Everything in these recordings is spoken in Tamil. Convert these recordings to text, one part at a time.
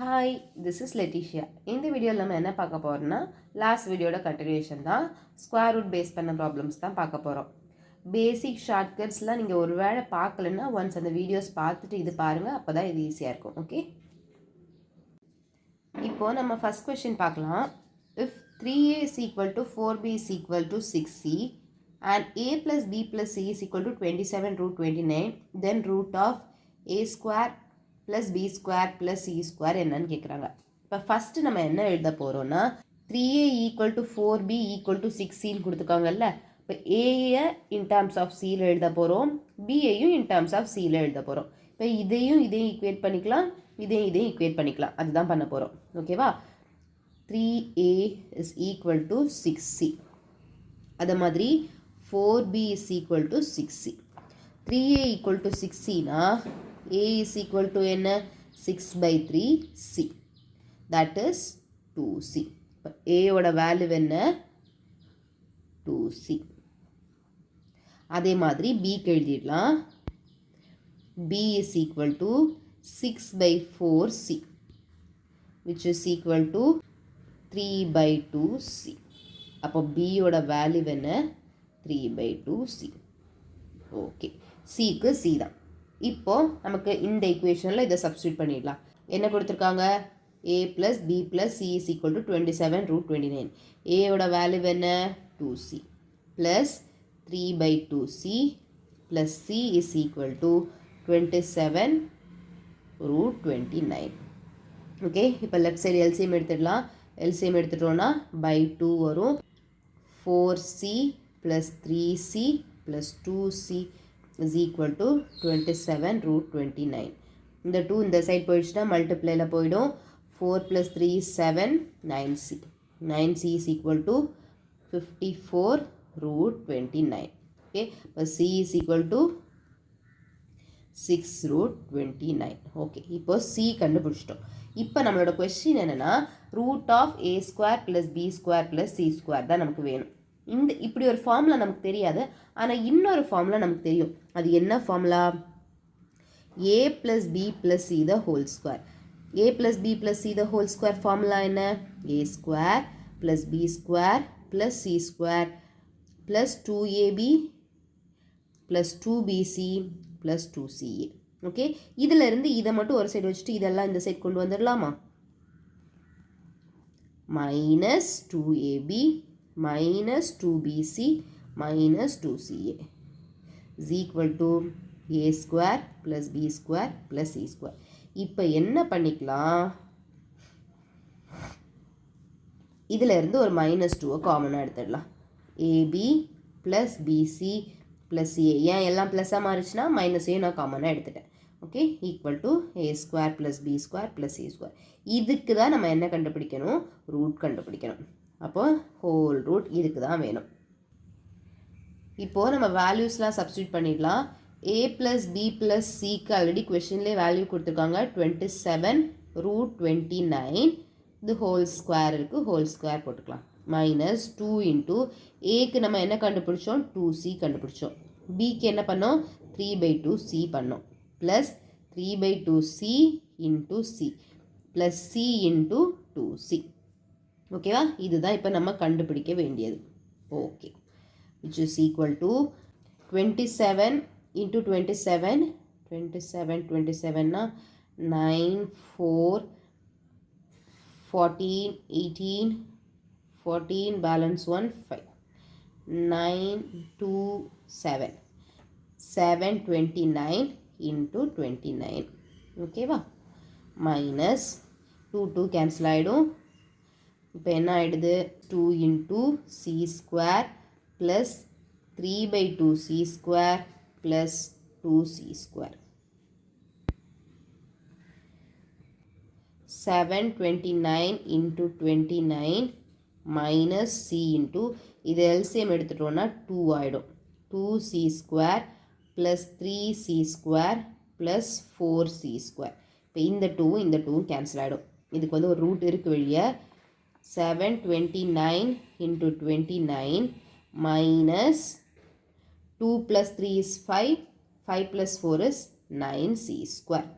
Hi, this is லெட்டிஷியா. இந்த வீடியோவில் நம்ம என்ன பார்க்க போகிறோம்னா லாஸ்ட் வீடியோட கண்டினியூஷன் தான். ஸ்கொயர் ரூட் பேஸ் பண்ண ப்ராப்ளம்ஸ் தான் பார்க்க போகிறோம். பேசிக் ஷார்ட்கட்ஸ்லாம் நீங்கள் ஒரு வேளை பார்க்கலன்னா ஒன்ஸ் அந்த வீடியோஸ் பார்த்துட்டு இது பாருங்கள், அப்போ தான் இது ஈஸியாக இருக்கும். ஓகே, இப்போது நம்ம ஃபஸ்ட் கொஷின் பார்க்கலாம். If 3a is equal to 4b is equal to 6c and a plus b plus c is equal to 27 root 29, then root of a square plus b square plus c square என்னன்னு கேட்குறாங்க. இப்போ ஃபஸ்ட்டு நம்ம என்ன எழுத போகிறோம்னா 3a equal to 4b equal to 6cன்னு கொடுத்துருக்காங்கல்ல. இப்போ ஏயை இன் டேர்ம்ஸ் ஆஃப் சியில் எழுத போகிறோம், பியையும் இன் டேர்ம்ஸ் ஆஃப் சியில் எழுத போகிறோம். இப்போ இதையும் ஈக்குவேட் பண்ணிக்கலாம், இதையும் ஈக்குவேட் பண்ணிக்கலாம், அதுதான் பண்ண போகிறோம். ஓகேவா? 3a is equal to 6c. அதே மாதிரி 4b is equal to 6c. 3a equal to 6cனா a is equal to என்ன? 6/3c. That is 2c. இப்போ a ஓட வேல்யூ என்ன? 2c. அதே மாதிரி b க்கு எழுதிடலாம். b is equal to 6/4c, which is equal to 3/2c. அப்போ b ஓட வேல்யூ என்ன? 3/2c. ஓகே, cக்கு c தான். இப்போ நமக்கு இந்த ஈக்குவேஷனில் இதை சப்ஸ்டியூட் பண்ணிடலாம். என்ன கொடுத்துருக்காங்க? a plus b plus c is equal to 27 root 29. a ஓட வேல்யூ என்ன? 2c plus 3/2c plus c is equal to 27 root 29. Okay, இப்போ லெஃப்ட் சைடு எல்சிஎம் எடுத்துடலாம். எல்சிஎம் எடுத்துட்டோன்னா by 2 வரும். 4c plus 3c plus 2c is equal to 27 root 29. இந்த 2 இந்த சைட் போயிடுச்சுன்னா மல்டிப்ளைல போயிடும். 4 plus 3 is 7, 9c. 9c is equal to 54 root 29. Okay, இப்போ c is equal to 6 root 29. Okay, இப்போ c கண்டுபிடிச்சிட்டோம். இப்போ நம்மளோட கொஸ்டின் என்னென்னா root of a square plus b square plus c square தான் நமக்கு வேணும். இப்படி ஒரு ஃபார்முலா நமக்கு தெரியாது, ஆனால் இன்னொரு ஃபார்முலா நமக்கு தெரியும். அது என்ன formula? a plus b plus c the whole square. a plus b plus c the whole square formula என்ன? a square plus b square plus c square plus 2ab plus 2bc plus 2ca. Okay, இதில் இருந்து இதை மட்டும் ஒரு சைடு வச்சுட்டு இதெல்லாம் இந்த சைடு கொண்டு வந்துடலாமா? Minus 2ab minus 2bc minus 2ca is equal to a square plus b square plus c square. இப்போ என்ன பண்ணிக்கலாம்? இதில் இருந்து ஒரு -2 காமனாக எடுத்துடலாம். ab plus bc plus ca. ஏன் எல்லாம் ப்ளஸ்ஸாக மாறிச்சுன்னா மைனஸையும் நான் காமனாக எடுத்துட்டேன். Okay, equal to a square plus b square plus c square. இதுக்கு தான் நம்ம என்ன கண்டுபிடிக்கணும்? ரூட் கண்டுபிடிக்கணும். அப்போ ஹோல் ரூட் இதுக்கு தான் வேணும். இப்போது நம்ம வேல்யூஸ்லாம் சப்ஸ்டியூட் பண்ணிடலாம். a ப்ளஸ் b ப்ளஸ் சிக்கு ஆல்ரெடி கொஷின்லேயே வேல்யூ கொடுத்துருக்காங்க. 27 ரூட் 29. இது ஹோல் ஸ்கொயர் இருக்குது, ஹோல் ஸ்கொயர் போட்டுக்கலாம். மைனஸ் 2 இன்ட்டு ஏக்கு நம்ம என்ன கண்டுபிடிச்சோம்? 2c கண்டுபிடிச்சோம். பிக்கு என்ன பண்ணோம்? 3/2c பண்ணோம். Plus 3/2c into c plus c into 2c. ஓகேவா? இதுதான் இப்போ நம்ம கண்டுபிடிக்க வேண்டியது. Okay, which is equal to 27 into 27. 27னா 9 4 14 18 14 balance 1 5 9 2 7 729 into 29. ஓகேவா? மைனஸ் 2 கேன்சல் ஆகிடும். இப்போ என்ன ஆகிடுது? 2 into C square plus 3/2c square plus 2c square. 729 into 29 minus c into இது எல்சிஎம் எடுத்துட்டோன்னா 2 ஆகிடும். 2c square plus 3c square plus 4c square. இப்போ இந்த 2 கேன்சல் ஆகிடும். இதுக்கு வந்து ஒரு ரூட் இருக்குது வெளியே. 729 into 29 minus 2 plus 3 is 5. 5 plus 4 is 9c square.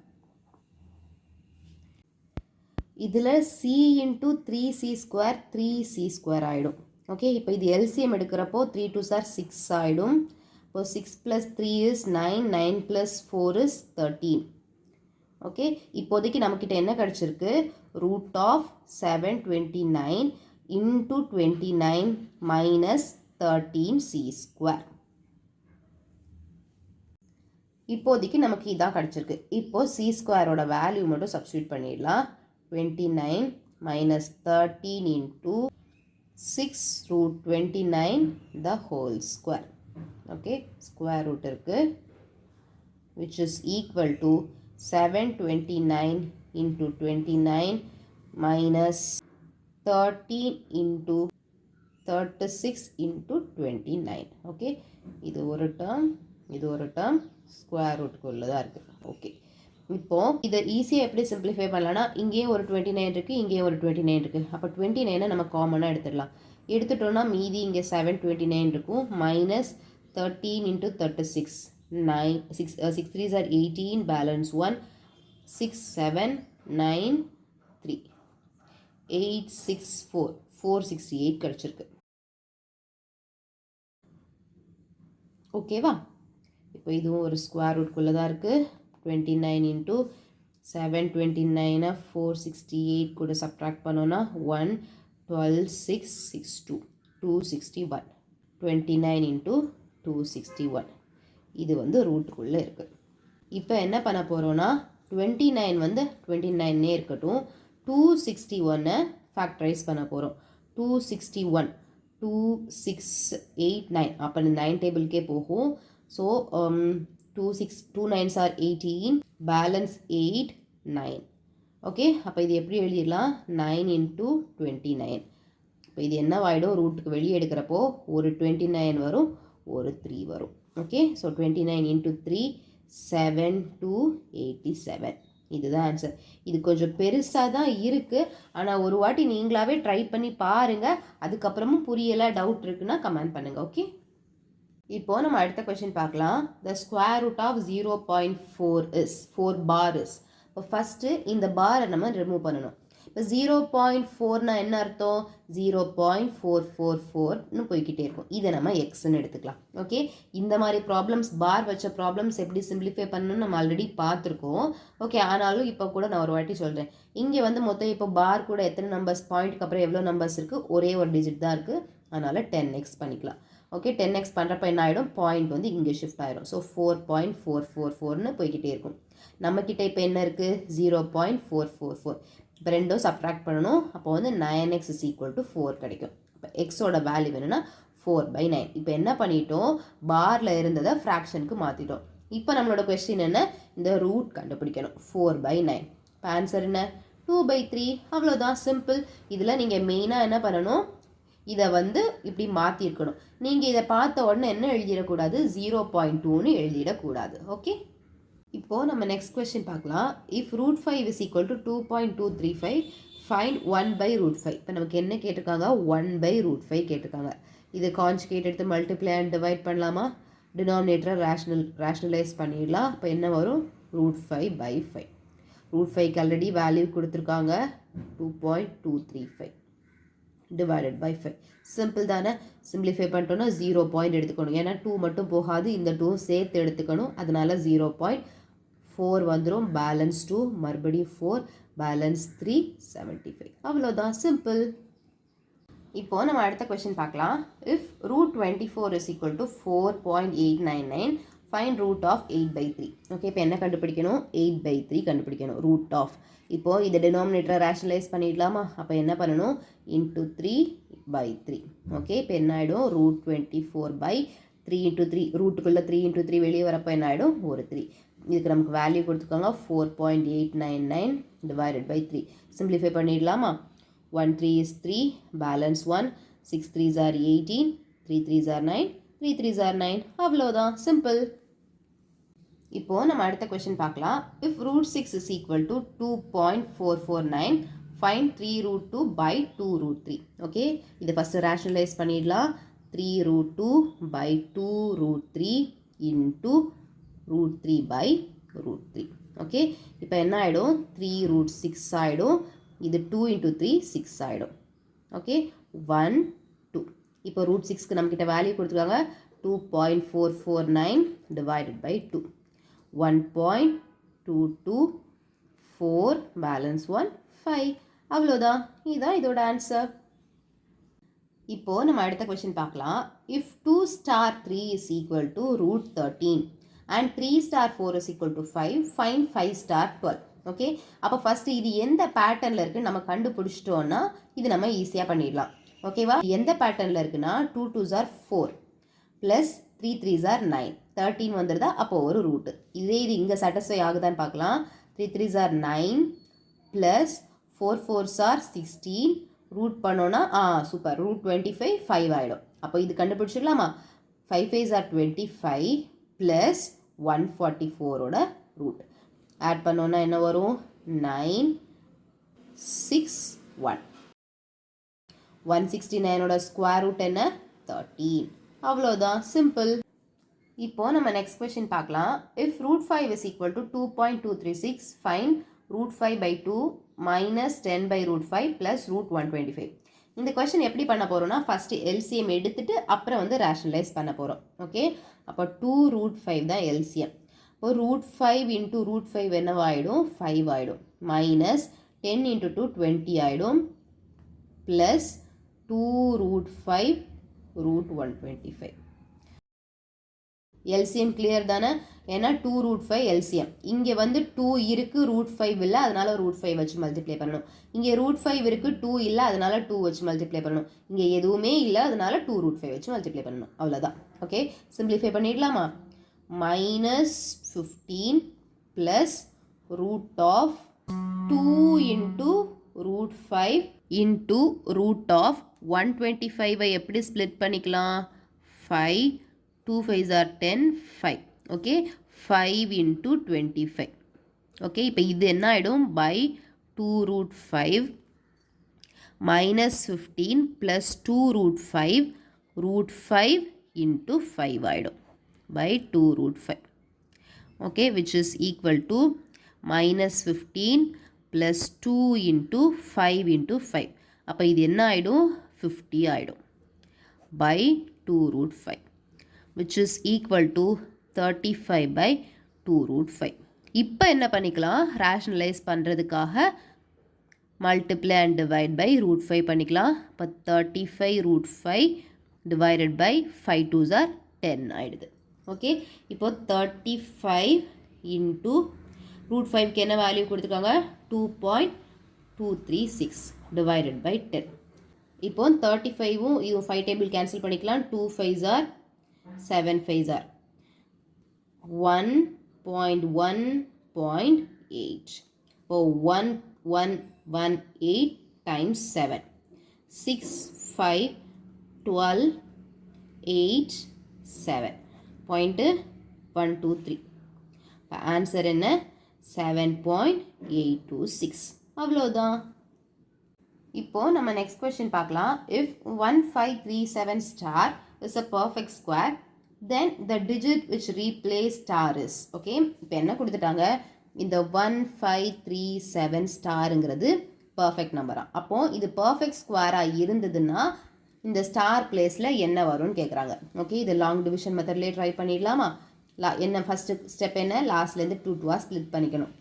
இதில் சி இன்ட்டு 3c² 3c² ஆகிடும். ஓகே, இப்போ இது எல்சிஎம் எடுக்கிறப்போ 3 2s are 6 ஆகிடும். இப்போ 6 + 3 is 9, 9 + 4 is 13. ஓகே, இப்போதைக்கு நம்மக்கிட்ட என்ன கிடச்சிருக்கு? Root of 729 into 29 minus 13c². இப்போதைக்கு நமக்கு இதான் கிடச்சிருக்கு. இப்போது c²ஓட வேல்யூ மட்டும் சப்ஸ்டியூட் பண்ணிடலாம். 29 minus 13 into 6 root 29 the whole square. Okay, square root இருக்கு, which is equal to 729 into 29 minus 13 into 36 into 29. Okay, இது ஒரு term, இது ஒரு term, square root குள்ளதா இருக்கு. Okay, இப்போ இதை ஈஸியாக எப்படி சிம்பிளிஃபை பண்ணலாம்னா, இங்கேயும் ஒரு 29 இருக்குது, இங்கேயும் ஒரு 29 இருக்குது. அப்போ 29 நம்ம காமனாக எடுத்துடலாம். எடுத்துட்டோம்னா மீதி இங்கே 729 இருக்கும். Minus 13 into 36 9 6 3s are 18, balance 1 6 7 9 3 8 6 4 468 கிடச்சிருக்கு. ஓகேவா? இப்போ இதுவும் ஒரு ஸ்கொயர் ரூட்குள்ளே தான் இருக்குது. 29 into 729 468 கூட சப்ட்ராக்ட் பண்ணோன்னா 1 12 6 62 261. 29 into 261 இது வந்து ரூட்டுக்குள்ளே இருக்குது. இப்போ என்ன பண்ண போகிறோன்னா 29 வந்து 29 இருக்கட்டும், 261 ஃபேக்டரைஸ் பண்ண போகிறோம். 261 2689 அப்போ 9 டேபிள்கே போகும். So 2 9s are 18, balance 8 9. Okay, அப்போ இது எப்படி எழுதிடலாம்? 9 into 29. இப்போ இது என்ன ஆகிடும்? ரூட்டுக்கு வெளியே எடுக்கிறப்போ ஒரு 29 வரும், ஒரு 3 வரும். Okay, so 29 into 3 7287. இதுதான் ஆன்சர். இது கொஞ்சம் பெருசாக தான் இருக்குது, ஆனால் ஒரு வாட்டி நீங்களாவே ட்ரை பண்ணி பாருங்கள். அதுக்கப்புறமும் புரியலை, டவுட் இருக்குன்னா கமெண்ட் பண்ணுங்கள். ஓகே, இப்போ நம்ம அடுத்த கொஸ்டின் பார்க்கலாம். The square root of 0.4 is 4 bar is. இப்போ ஃபஸ்ட்டு இந்த பாரை நம்ம ரிமூவ் பண்ணணும். இப்போ 0.4னா என்ன அர்த்தம்? 0.444ன்னு போய்கிட்டே இருக்கும். இதை நம்ம எக்ஸ்ன்னு எடுத்துக்கலாம். ஓகே, இந்த மாதிரி ப்ராப்ளம்ஸ், பார் வச்ச ப்ராப்ளம்ஸ் எப்படி சிம்பிளிஃபை பண்ணணும்னு நம்ம ஆல்ரெடி பார்த்துருக்கோம். ஓகே, ஆனாலும் இப்போ கூட நான் ஒரு வாட்டி சொல்கிறேன். இங்கே வந்து மொத்தம் இப்போ பார் கூட எத்தனை நம்பர்ஸ், பாயிண்ட்டுக்கு அப்புறம் எவ்வளோ நம்பர்ஸ் இருக்குது? ஒரே ஒரு டிஜிட் தான் இருக்குது, அதனால் 10x பண்ணிக்கலாம். ஓகே, 10x பண்ணுறப்ப என்ன ஆகிடும்? பாயிண்ட் வந்து இங்கே ஷிஃப்ட் ஆகிடும். ஸோ 4.444ன்னு போய்கிட்டே இருக்கும். நம்மக்கிட்ட இப்போ என்ன இருக்குது? 0.444. இப்போ ரெண்டும் சப்ட்ராக்ட் பண்ணணும். அப்போ வந்து 9x is equal to 4 கிடைக்கும். இப்போ எக்ஸோட வேல்யூ வேணும்னா 4/9. இப்போ என்ன பண்ணிட்டோம்? பாரில் இருந்ததை ஃப்ராக்ஷனுக்கு மாற்றிட்டோம். இப்போ நம்மளோட கொஸ்டின் என்ன? இந்த ரூட் கண்டுபிடிக்கணும். 4/9. இப்போ ஆன்சர் என்ன? 2/3. அவ்வளோதான், சிம்பிள். இதில் நீங்கள் மெயினாக என்ன பண்ணணும்? இதை வந்து இப்படி மாற்றிருக்கணும். நீங்கள் இதை பார்த்த உடனே என்ன எழுதிடக்கூடாது? 0.2ன்னு எழுதிடக்கூடாது. ஓகே, இப்போது நம்ம நெக்ஸ்ட் கொஸ்டின் பார்க்கலாம். If root 5 is equal to 2.235, find 1/√5. இப்போ நமக்கு என்ன கேட்டிருக்காங்க? 1/√5 கேட்டிருக்காங்க. இது கான்ஜுகேட் எடுத்து மல்டிப்ளை அண்ட் டிவைட் பண்ணலாமா? டினாமினேட்டரை ரேஷ்னலைஸ் பண்ணிடலாம். இப்போ என்ன வரும்? √5/5. √5க்கு ஆல்ரெடி வேல்யூ கொடுத்துருக்காங்க, 2.235 divided by 5. சிம்பிள் தானே? சிம்பிளிஃபை பண்ணிட்டோன்னா 0 பாயிண்ட் எடுத்துக்கணும். ஏன்னா 2 மட்டும் போகாது, இந்த 2 சேர்த்து எடுத்துக்கணும். அதனால 0.4 வந்துடும். பேலன்ஸ் 2, மறுபடியும் 4, பேலன்ஸ் 3, 75. அவ்வளோதான், சிம்பிள். இப்போ நம்ம அடுத்த கொஸ்டின் பார்க்கலாம். If √24 is equal to 4.899, find root of 8/3. Okay, இப்போ என்ன கண்டுபிடிக்கணும்? 8/3 கண்டுபிடிக்கணும். ரூட் ஆஃப், இப்போது இதை டினாமினேட்டரை ரேஷனலைஸ் பண்ணிடலாமா? அப்போ என்ன பண்ணணும்? இன்ட்டு 3/3. ஓகே, இப்போ என்ன ஆகிடும்? √24/3 into 3. ரூட்டுக்குள்ளே 3 into 3 வெளியே வரப்போ என்ன ஆகிடும்? ஒரு 3. இதுக்கு நமக்கு வேல்யூ கொடுத்துருக்காங்க 4.899 divided by 3. சிம்பிளிஃபை பண்ணிடலாமா? 1 3 is 3, balance 1, 6 3s are 18, 3 3s are 9, 3 3s are 9. அவ்வளோதான், சிம்பிள். இப்போது நம்ம அடுத்த கொஸ்டின் பார்க்கலாம். If √6 is equal to 2.449, find 3√2/2√3. Okay, இதை ஃபஸ்ட்டு ரேஷனலைஸ் பண்ணிடலாம். 3√2/2√3 into √3/√3. ஓகே, இப்போ என்ன ஆகிடும்? 3√6 ஆகிடும். இது 2 into 3 6 ஆகிடும். ஓகே 1 2. இப்போ ரூட் 6க்கு நம்மக்கிட்ட வேல்யூ கொடுத்துருக்காங்க 2.449 divided by 2. 1.224 பேலன்ஸ் 1 5. அவ்வளோதான். இதுதான் இதோட ஆன்சர். இப்போ நம்ம அடுத்த கொஸ்டின் பார்க்கலாம். If 2 star 3 is equal to root 13 and 3 star 4 is equal to 5, find 5 star 12. Okay, அப்போ ஃபர்ஸ்ட் இது எந்த பேட்டர்னில் இருக்குது நம்ம கண்டுபிடிச்சிட்டோன்னா இது நம்ம ஈஸியாக பண்ணிடலாம். ஓகேவா, எந்த பேட்டர்னில் இருக்குன்னா 2 2s are 4 plus 3 3s are 9, 13 வந்துடுதா, அப்போ ஒரு ரூட்டு. இதே இது இங்கே சாட்டிஸ்ஃபை ஆகுதான்னு பார்க்கலாம். 3 3s are 9 plus 4 4s are 16, root பண்ணோன்னா சூப்பர், ரூட் 25 5 ஆகிடும். அப்போ இது கண்டுபிடிச்சிடலாமா? 5 5s are 25 ப்ளஸ் 144ஓட ரூட் ஆட் பண்ணோன்னா என்ன வரும்? 9 6 1. 169ஓட ஸ்கொயர் ரூட் என்ன? 13. அவ்வளோதான், சிம்பிள். இப்போ நம்ம நெக்ஸ்ட் கொஸ்டின் பார்க்கலாம். If root 5 is equal to 2.236, find root 5 by 2 minus 10 by root 5 plus root 125. இந்த கொஸ்டின் எப்படி பண்ண போகிறோம்னா ஃபஸ்ட்டு எல்சிஎம் எடுத்துட்டு அப்புறம் வந்து ரேஷனலைஸ் பண்ண போகிறோம். ஓகே, அப்போ 2 root 5 தான் எல்சிஎம். இப்போ root 5 into root 5 என்னவாயிடும்? 5 ஆகிடும். மைனஸ் 10 into 2 20 ஆகிடும். Plus 2 root 5 root 125. LCM clear தானே? ஏன்னா 2 root 5 எல்சிஎம். இங்கே வந்து 2 இருக்குது, root 5 இல்லை, அதனால root 5 வச்சு மல்டிப்ளை பண்ணணும். இங்கே root 5 இருக்குது, 2 இல்லை, அதனால 2 வச்சு மல்டிப்ளை பண்ணணும். இங்கே எதுவுமே இல்லை, அதனால 2 root 5 வச்சு மல்டிப்ளை பண்ணணும். அவ்வளோதான். ஓகே, சிம்பிளிஃபை பண்ணிடலாமா? Minus 15 plus root of 2 into root 5 into root of 125 எப்படி ஸ்ப்ளிட் பண்ணிக்கலாம்? 5 2 5s are 10 5. Okay, 5 into 25. Okay, இப்போ இது என்ன ஆகிடும்? By 2 root 5 minus 15 plus 2 root 5 root 5 into 5 ஆகிடும் by 2 root 5. Okay, which is equal to minus 15 plus 2 into 5 into 5. அப்போ இது என்ன ஆகிடும்? 50 ஆகிடும் by 2 root 5. which is equal to 35 by 2 root 5. இப்போ என்ன பண்ணிக்கலாம்? ரேஷனலைஸ் பண்ணுறதுக்காக multiply and divide by root 5 பண்ணிக்கலாம். இப்போ 35 root 5 divided by 5 2s are 10 ஆகிடுது. ஓகே, இப்போ 35 இன்ட்டு ரூட் 5க்கு என்ன வேல்யூ கொடுத்துருக்காங்க? 2.236 டிவைடட் பை 10. இப்போ 35வும் இதுவும் 5 டேபிள் கேன்சல் பண்ணிக்கலாம். 2 5s are 7 5s are 1.1.8. இப்போ 1118 times 7 6 5 12 8 7 .123. இப்போ ஆன்சர் என்ன? 7.826. அவ்வளோதான். இப்போ நம்ம நெக்ஸ்ட் கொஸ்டின் பார்க்கலாம். If 1537 star is a perfect square, then the digit which replace star is. Okay, இப்போ என்ன கொடுத்துட்டாங்க? இந்த 1537 ஸ்டாருங்கிறது பர்ஃபெக்ட் நம்பரா. அப்போது இது பர்ஃபெக்ட் ஸ்கொயராக இருந்ததுன்னா இந்த ஸ்டார் பிளேஸில் என்ன வரும்னு கேட்குறாங்க. ஓகே, இது லாங் டிவிஷன் மெத்தட்லேயே ட்ரை பண்ணிடலாமா? என்ன ஃபஸ்ட்டு ஸ்டெப் என்ன? லாஸ்ட்லேருந்து 2 2ஆக ஸ்ப்ளிட் பண்ணிக்கணும்.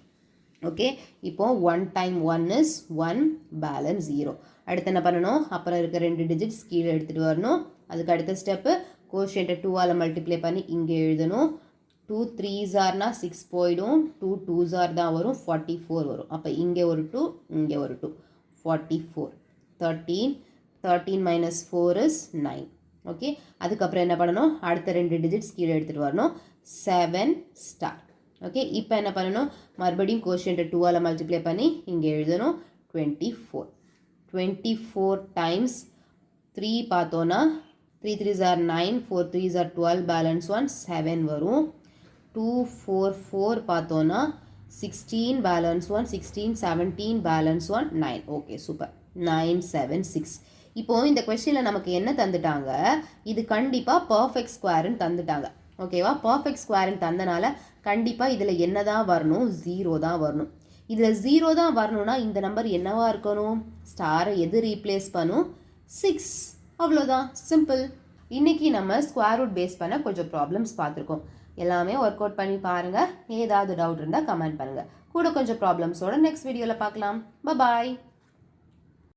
ஓகே, இப்போது 1 டைம் 1 இஸ் 1 பேலன்ஸ் 0. அடுத்து என்ன பண்ணணும்? அப்புறம் இருக்க 2 டிஜிட்ஸ் கீழே எடுத்துகிட்டு வரணும். அதுக்கு அடுத்த ஸ்டெப்பு கோஷியன்ட்டை 2ஆல் மல்டிப்ளை பண்ணி இங்கே எழுதணும். 2 3s are 6 போயிடும். 2 2s are தான் வரும், 44 வரும். அப்போ இங்கே ஒரு 2, இங்கே ஒரு 2, 44. 13 minus 4 is 9. ஓகே, அதுக்கப்புறம் என்ன பண்ணணும்? அடுத்த 2 டிஜிட்ஸ் கீழே எடுத்துகிட்டு வரணும். 7 ஸ்டார். ஓகே, இப்போ என்ன பண்ணணும்? மறுபடியும் கோஷியன்ட்டை 2ஆல் மல்டிப்ளை பண்ணி இங்கே எழுதணும். 24. 24 டைம்ஸ் 3 பார்த்தோன்னா 3 3s are 9, 4 3s are 12, balance 1 7 வரும். 2 4 4 பார்த்தோன்னா 16, பேலன்ஸ் 1 16, 17, பேலன்ஸ் 1 9. Okay, super. 9 7 6. இப்போது இந்த கொஸ்டினில் நமக்கு என்ன தந்துட்டாங்க? இது கண்டிப்பாக பர்ஃபெக்ட் ஸ்கொயர்னு தந்துட்டாங்க. ஓகேவா? பர்ஃபெக்ட் ஸ்கொயர்னு தந்தனால கண்டிப்பாக இதில் என்ன தான் வரணும்? 0 தான் வரணும். இதில் 0 தான் வரணும்னா இந்த நம்பர் என்னவா இருக்கணும்? ஸ்டாரை எது ரீப்ளேஸ் பண்ணும்? 6. அவ்வளோதான், சிம்பிள். இன்றைக்கி நம்ம ஸ்கொயர் ரூட் பேஸ் பண்ண கொஞ்சம் ப்ராப்ளம்ஸ் பார்த்துருக்கோம். எல்லாமே ஒர்க் அவுட் பண்ணி பாருங்கள். ஏதாவது டவுட் இருந்தால் கமெண்ட் பண்ணுங்கள். கூட கொஞ்சம் ப்ராப்ளம்ஸோட நெக்ஸ்ட் வீடியோவில் பார்க்கலாம். பாய்.